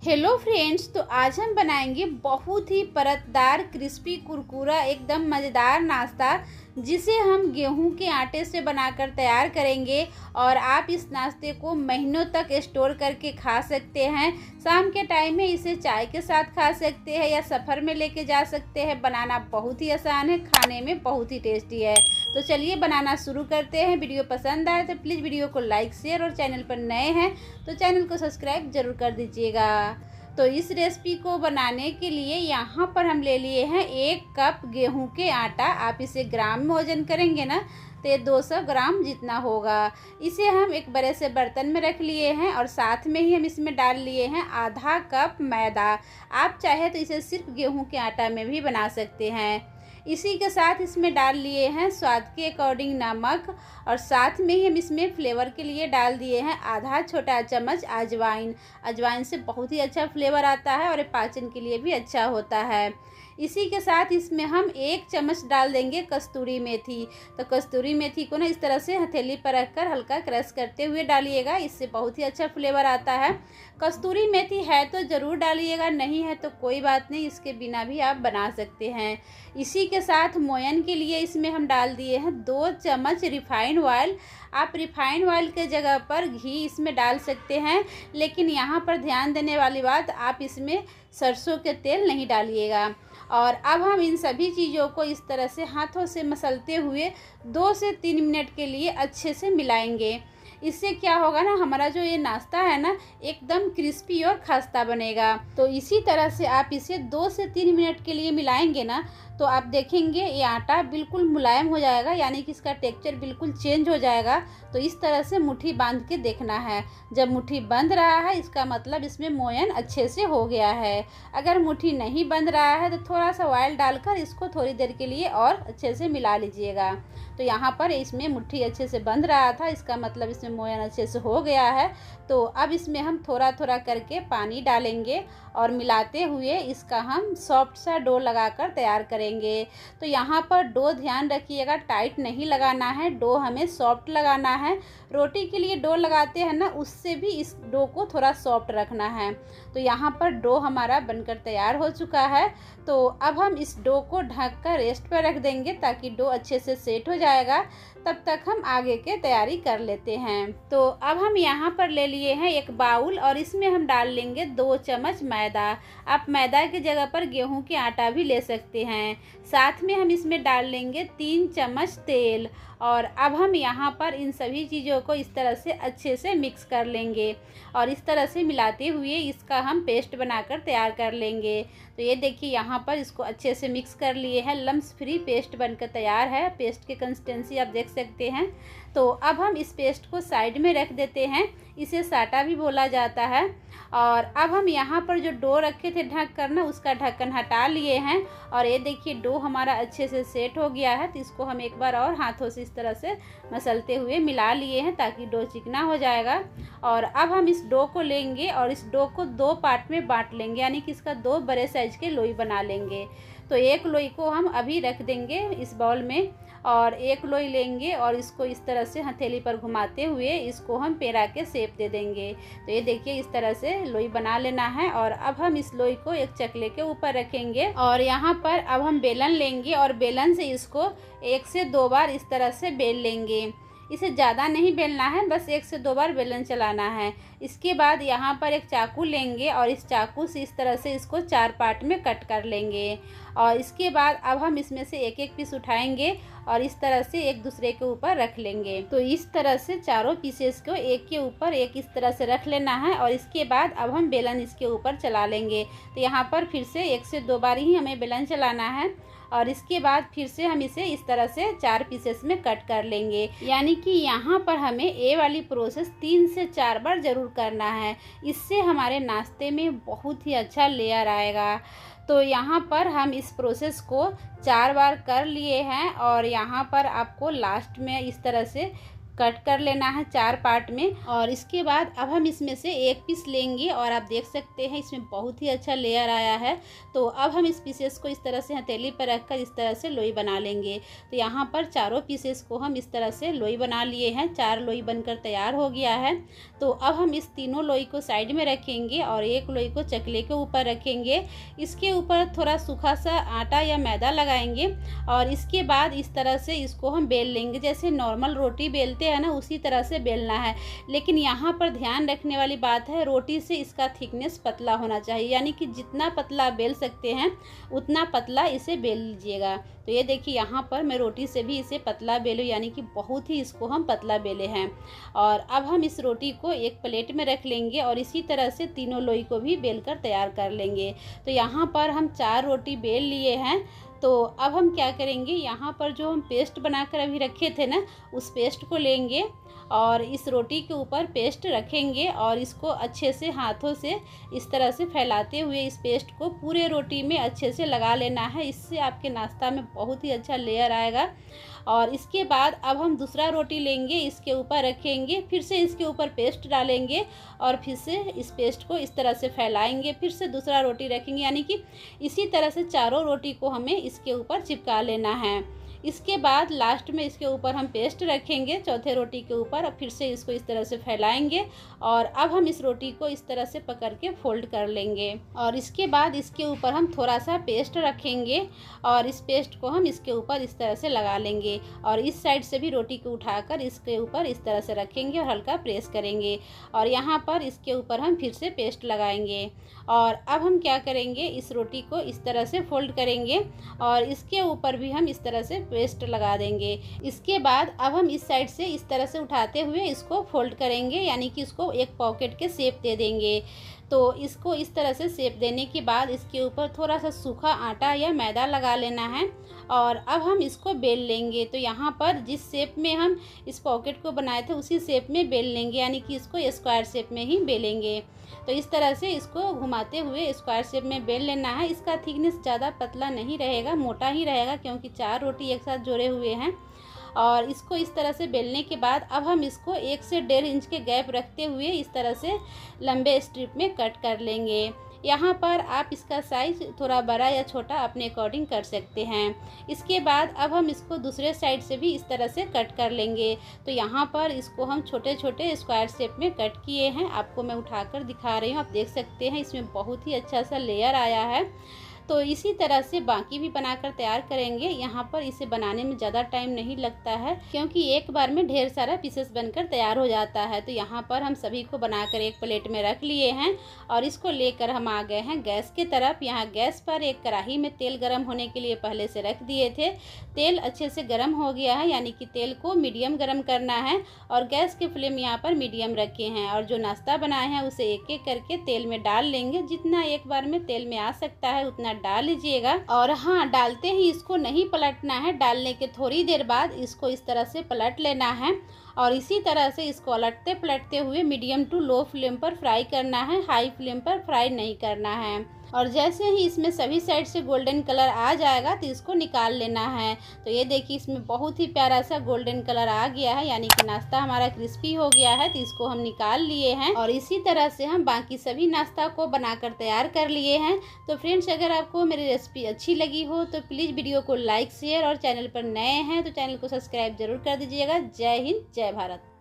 Hello friends, तो आज हम बनाएंगे बहुत ही परतदार क्रिस्पी कुरकुरा एकदम मज़ेदार नाश्ता, जिसे हम गेहूं के आटे से बनाकर तैयार करेंगे। और आप इस नाश्ते को महीनों तक स्टोर करके खा सकते हैं। शाम के टाइम में इसे चाय के साथ खा सकते हैं या सफ़र में लेके जा सकते हैं। बनाना बहुत ही आसान है, खाने में बहुत ही टेस्टी है। तो चलिए बनाना शुरू करते हैं। वीडियो पसंद आए तो प्लीज़ वीडियो को लाइक शेयर, और चैनल पर नए हैं तो चैनल को सब्सक्राइब जरूर कर दीजिएगा। तो इस रेसिपी को बनाने के लिए यहाँ पर हम ले लिए हैं 1 कप गेहूं के आटा। आप इसे ग्राम में वजन करेंगे ना तो ये 200 ग्राम जितना होगा। इसे हम एक बड़े से बर्तन में रख लिए हैं और साथ में ही हम इसमें डाल लिए हैं आधा कप मैदा। आप चाहे तो इसे सिर्फ गेहूं के आटा में भी बना सकते हैं। इसी के साथ इसमें डाल लिए हैं स्वाद के अकॉर्डिंग नमक, और साथ में ही हम इसमें फ्लेवर के लिए डाल दिए हैं आधा छोटा चम्मच अजवाइन। अजवाइन से बहुत ही अच्छा फ्लेवर आता है और ये पाचन के लिए भी अच्छा होता है। इसी के साथ इसमें हम 1 चम्मच डाल देंगे कस्तूरी मेथी। तो कस्तूरी मेथी को ना इस तरह से हथेली पर रखकर हल्का क्रश करते हुए डालिएगा, इससे बहुत ही अच्छा फ्लेवर आता है। कस्तूरी मेथी है तो ज़रूर डालिएगा, नहीं है तो कोई बात नहीं, इसके बिना भी आप बना सकते हैं। इसी के साथ मोयन के लिए इसमें हम डाल दिए हैं 2 चम्मच रिफाइंड ऑयल। आप रिफाइंड ऑयल के जगह पर घी इसमें डाल सकते हैं, लेकिन यहाँ पर ध्यान देने वाली बात, आप इसमें सरसों के तेल नहीं डालिएगा। और अब हम इन सभी चीज़ों को इस तरह से हाथों से मसलते हुए 2 से 3 मिनट के लिए अच्छे से मिलाएंगे। इससे क्या होगा ना, हमारा जो ये नाश्ता है ना एकदम क्रिस्पी और खस्ता बनेगा। तो इसी तरह से आप इसे 2 से 3 मिनट के लिए मिलाएंगे ना, तो आप देखेंगे ये आटा बिल्कुल मुलायम हो जाएगा, यानी कि इसका टेक्सचर बिल्कुल चेंज हो जाएगा। तो इस तरह से मुट्ठी बांध के देखना है। जब मुट्ठी बंध रहा है इसका मतलब इसमें मोयन अच्छे से हो गया है। अगर मुट्ठी नहीं बंध रहा है तो थोड़ा सा ऑयल डालकर इसको थोड़ी देर के लिए और अच्छे से मिला लीजिएगा। तो यहाँ पर इसमें मुट्ठी अच्छे से बंध रहा था, इसका मतलब इसमें मोयन अच्छे से हो गया है। तो अब इसमें हम थोड़ा थोड़ा करके पानी डालेंगे और मिलाते हुए इसका हम सॉफ्ट सा डो लगाकर तैयार करेंगे। तो यहाँ पर डो ध्यान रखिएगा, टाइट नहीं लगाना है, डो हमें सॉफ्ट लगाना है। रोटी के लिए डो लगाते हैं ना, उससे भी इस डो को थोड़ा सॉफ्ट रखना है। तो यहाँ पर डो हमारा बनकर तैयार हो चुका है। तो अब हम इस डो को ढक कर रेस्ट पर रख देंगे ताकि डो अच्छे से सेट हो जाएगा। तब तक हम आगे के तैयारी कर लेते हैं। तो अब हम यहाँ पर ले लिए हैं एक बाउल, और इसमें हम डाल लेंगे 2 चम्मच मैदा। आप मैदा की जगह पर गेहूं के आटा भी ले सकते हैं। साथ में हम इसमें डाल लेंगे 3 चम्मच तेल। और अब हम यहाँ पर इन सभी चीज़ों को इस तरह से अच्छे से मिक्स कर लेंगे, और इस तरह से मिलाते हुए इसका हम पेस्ट बनाकर तैयार कर लेंगे। तो ये देखिए यहाँ पर इसको अच्छे से मिक्स कर लिए हैं, लम्स फ्री पेस्ट बनकर तैयार है। पेस्ट की कंसिस्टेंसी आप देख सकते हैं। तो अब हम इस पेस्ट को साइड में रख देते हैं, इसे साटा भी बोला जाता है। और अब हम यहाँ पर जो डो रखे थे ढक कर ना, उसका ढक्कन हटा लिए हैं, और ये देखिए डो हमारा अच्छे से सेट हो गया है। तो इसको हम एक बार और हाथों से इस तरह से मसलते हुए मिला लिए हैं ताकि डो चिकना हो जाएगा। और अब हम इस डो को लेंगे और इस डो को 2 पार्ट में बांट लेंगे, यानी कि इसका 2 बड़े साइज के लोई बना लेंगे। तो एक लोई को हम अभी रख देंगे इस बाउल में, और एक लोई लेंगे और इसको इस तरह से हथेली पर घुमाते हुए इसको हम पेड़ा के शेप दे देंगे। तो ये देखिए इस तरह से लोई बना लेना है। और अब हम इस लोई को एक चकले के ऊपर रखेंगे, और यहाँ पर अब हम बेलन लेंगे और बेलन से इसको 1 से 2 बार इस तरह से बेल लेंगे। इसे ज़्यादा नहीं बेलना है, बस 1 से 2 बार बेलन चलाना है। इसके बाद यहाँ पर एक चाकू लेंगे और इस चाकू से इस तरह से इसको 4 पार्ट में कट कर लेंगे। और इसके बाद अब हम इसमें से एक एक पीस उठाएंगे और इस तरह से एक दूसरे के ऊपर रख लेंगे। तो इस तरह से चारों पीसेस को एक के ऊपर एक इस तरह से रख लेना है, और इसके बाद अब हम बेलन इसके ऊपर चला लेंगे। तो यहाँ पर फिर से 1 से 2 बार ही हमें बेलन चलाना है, और इसके बाद फिर से हम इसे इस तरह से 4 पीसेस में कट कर लेंगे। यानी कि यहाँ पर हमें ये वाली प्रोसेस 3 से 4 बार ज़रूर करना है, इससे हमारे नाश्ते में बहुत ही अच्छा लेयर आएगा। तो यहाँ पर हम इस प्रोसेस को 4 बार कर लिए हैं, और यहाँ पर आपको लास्ट में इस तरह से कट कर लेना है 4 पार्ट में। और इसके बाद अब हम इसमें से एक पीस लेंगे और आप देख सकते हैं इसमें बहुत ही अच्छा लेयर आया है। तो अब हम इस पीसेस को इस तरह से हथेली पर रखकर इस तरह से लोई बना लेंगे। तो यहाँ पर चारों पीसेस को हम इस तरह से लोई बना लिए हैं। 4 लोई बनकर तैयार हो गया है। तो अब हम इस तीनों लोई को साइड में रखेंगे और एक लोई को चकले के ऊपर रखेंगे। इसके ऊपर थोड़ा सूखा सा आटा या मैदा लगाएंगे और इसके बाद इस तरह से इसको हम बेल लेंगे। जैसे नॉर्मल रोटी बेलते हैं ना, उसी तरह से बेलना है। लेकिन यहाँ पर ध्यान रखने वाली बात है, रोटी से इसका थिकनेस पतला होना चाहिए, यानी कि जितना पतला बेल सकते हैं उतना पतला इसे बेल लीजिएगा। तो ये देखिए यहाँ पर मैं रोटी से भी इसे पतला बेलूँ, यानी कि बहुत ही इसको हम पतला बेले हैं। और अब हम इस रोटी को एक प्लेट में रख लेंगे और इसी तरह से तीनों लोई को भी बेलकर तैयार कर लेंगे। तो यहाँ पर हम 4 रोटी बेल लिए हैं। तो अब हम क्या करेंगे, यहाँ पर जो हम पेस्ट बनाकर अभी रखे थे ना, उस पेस्ट को लेंगे और इस रोटी के ऊपर पेस्ट रखेंगे और इसको अच्छे से हाथों से इस तरह से फैलाते हुए इस पेस्ट को पूरे रोटी में अच्छे से लगा लेना है। इससे आपके नाश्ता में बहुत ही अच्छा लेयर आएगा। और इसके बाद अब हम दूसरा रोटी लेंगे, इसके ऊपर रखेंगे, फिर से इसके ऊपर पेस्ट डालेंगे और फिर से इस पेस्ट को इस तरह से फैलाएंगे, फिर से दूसरा रोटी रखेंगे, यानी कि इसी तरह से चारों रोटी को हमें इसके ऊपर चिपका लेना है। इसके बाद लास्ट में इसके ऊपर हम पेस्ट रखेंगे चौथे रोटी के ऊपर और फिर से इसको इस तरह से फैलाएंगे और अब हम इस रोटी को इस तरह से पकड़ के फोल्ड कर लेंगे। और इसके बाद इसके ऊपर हम थोड़ा सा पेस्ट रखेंगे और इस पेस्ट को हम इसके ऊपर इस तरह से लगा लेंगे और इस साइड से भी रोटी को उठाकर इसके ऊपर इस तरह से रखेंगे और हल्का प्रेस करेंगे और यहाँ पर इसके ऊपर हम फिर से पेस्ट लगाएंगे। और अब हम क्या करेंगे, इस रोटी को इस तरह से फोल्ड करेंगे और इसके ऊपर भी हम इस तरह से पेस्ट लगा देंगे। इसके बाद अब हम इस साइड से इस तरह से उठाते हुए इसको फोल्ड करेंगे, यानी कि इसको एक पॉकेट के शेप दे देंगे। तो इसको इस तरह से शेप देने के बाद इसके ऊपर थोड़ा सा सूखा आटा या मैदा लगा लेना है और अब हम इसको बेल लेंगे। तो यहाँ पर जिस शेप में हम इस पॉकेट को बनाए थे उसी शेप में बेल लेंगे, यानी कि इसको स्क्वायर शेप में ही बेलेंगे। तो इस तरह से इसको घुमाते हुए स्क्वायर शेप में बेल लेना है। इसका थिकनेस ज़्यादा पतला नहीं रहेगा, मोटा ही रहेगा, क्योंकि 4 रोटी एक साथ जोड़े हुए हैं। और इसको इस तरह से बेलने के बाद अब हम इसको 1 से 1.5 इंच के गैप रखते हुए इस तरह से लंबे स्ट्रिप में कट कर लेंगे। यहाँ पर आप इसका साइज़ थोड़ा बड़ा या छोटा अपने अकॉर्डिंग कर सकते हैं। इसके बाद अब हम इसको दूसरे साइड से भी इस तरह से कट कर लेंगे। तो यहाँ पर इसको हम छोटे छोटे स्क्वायर शेप में कट किए हैं, आपको मैं उठाकर दिखा रही हूँ। आप देख सकते हैं इसमें बहुत ही अच्छा सा लेयर आया है। तो इसी तरह से बाकी भी बनाकर तैयार करेंगे। यहाँ पर इसे बनाने में ज़्यादा टाइम नहीं लगता है, क्योंकि एक बार में ढेर सारा पीसेस बनकर तैयार हो जाता है। तो यहाँ पर हम सभी को बनाकर एक प्लेट में रख लिए हैं और इसको लेकर हम आ गए हैं गैस की तरफ। यहाँ गैस पर एक कढ़ाई में तेल गर्म होने के लिए पहले से रख दिए थे। तेल अच्छे से गर्म हो गया है, यानी कि तेल को मीडियम गर्म करना है और गैस के फ्लेम यहाँ पर मीडियम रखे हैं। और जो नाश्ता बनाए हैं उसे एक एक करके तेल में डाल लेंगे। जितना एक बार में तेल में आ सकता है उतना डाल लीजिएगा। और हाँ, डालते ही इसको नहीं पलटना है, डालने के थोड़ी देर बाद इसको इस तरह से पलट लेना है और इसी तरह से इसको पलटते पलटते हुए मीडियम टू लो फ्लेम पर फ्राई करना है, हाई फ्लेम पर फ्राई नहीं करना है। और जैसे ही इसमें सभी साइड से गोल्डन कलर आ जाएगा तो इसको निकाल लेना है। तो ये देखिए इसमें बहुत ही प्यारा सा गोल्डन कलर आ गया है, यानी कि नाश्ता हमारा क्रिस्पी हो गया है। तो इसको हम निकाल लिए हैं और इसी तरह से हम बाकी सभी नाश्ता को बनाकर तैयार कर लिए हैं। तो फ्रेंड्स, अगर आपको मेरी रेसिपी अच्छी लगी हो तो प्लीज़ वीडियो को लाइक, शेयर और चैनल पर नए हैं तो चैनल को सब्सक्राइब जरूर कर दीजिएगा। जय हिंद, जय भारत।